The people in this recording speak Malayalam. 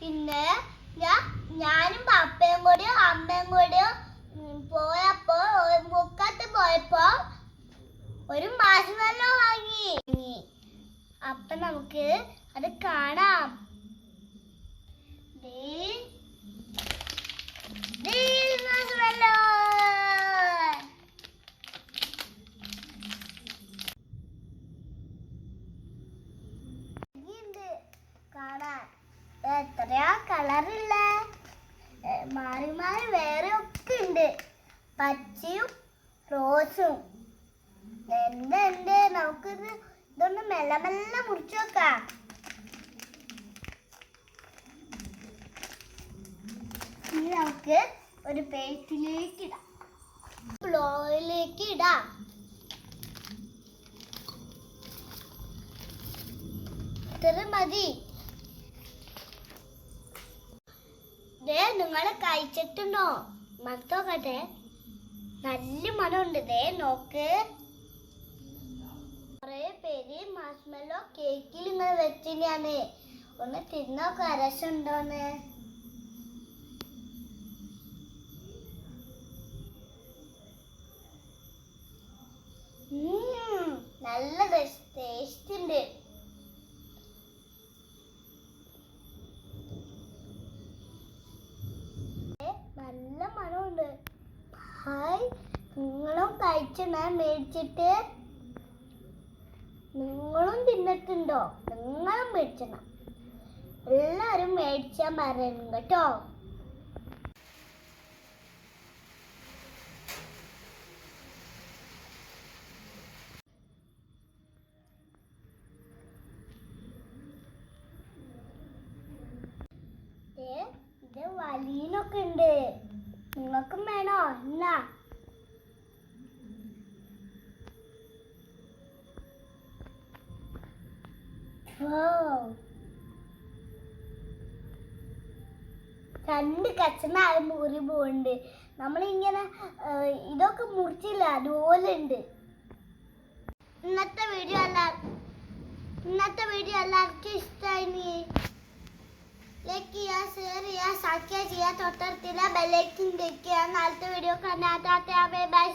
പിന്നെ ഞാനും പപ്പയും കൂടി അമ്മയും കൂടി പോയപ്പോ മുക്കത്ത് പോയപ്പോ ഒരു മാർഷ്മെല്ലോ വാങ്ങി. അപ്പൊ നമുക്ക് അത് കാണാം. കാണാൻ എത്രയാ കളറില്ല, മാറി മാറി വേറെ ഒക്കെ ഉണ്ട്, പച്ചയും റോസും. എന്തുണ്ട്, നമുക്കിത് ഇതൊന്ന് മെല്ലെ മെല്ലെ മുറിച്ചു വെക്കാം. ഇനി നമുക്ക് ഒരു പ്ലേറ്റിലേക്ക് ഇടാം, ഫ്ലോറിലേക്ക് ഇടാം. ഇത്ര മതി. നിങ്ങൾ കഴിച്ചിട്ടുണ്ടോ? മണത്തോക്കട്ടെ, നല്ല മണമുണ്ട്. നോക്ക്, കുറെ പേര് മാർഷ്മെല്ലോ കേക്കിൽ ഇങ്ങനെ വെച്ചിട്ടാണ്. ഒന്ന് തിന്നോക്ക, രസമുണ്ടോന്ന്. നല്ല ടേസ്റ്റ് ഉണ്ട്. നല്ല മണമുണ്ട്. ഹായ്, നിങ്ങളും കഴിച്ചിട്ട് മേടിച്ചിട്ട് നിങ്ങളും തിന്നിട്ടുണ്ടോ? നിങ്ങളും മേടിച്ചണം. എല്ലാരും മേടിച്ചാൽ മറന്നു കേട്ടോ. ഇത് വലിയനൊക്കെ ഉണ്ട്, നിങ്ങൾക്കും വേണോ? എന്നാ രണ്ട് കച്ചനായ മുറി പോണ്ട്. നമ്മളിങ്ങനെ ഇതൊക്കെ മുറിച്ചില്ല, അതുപോലെ ഉണ്ട്. ഇന്നത്തെ വീഡിയോ എല്ലാവർക്കും ഇഷ്ടമായി. ലൈക്ക് ചെയ്യുക, ഷെയർ ചെയ്യുക, സബ്സ്ക്രൈബ് ചെയ്യുക, തൊട്ടടുത്തുള്ള ബെൽ ഐക്കൺ ക്ലിക്ക് ചെയ്യുക. നാളത്തെ വീഡിയോ കാണാം. Bye bye.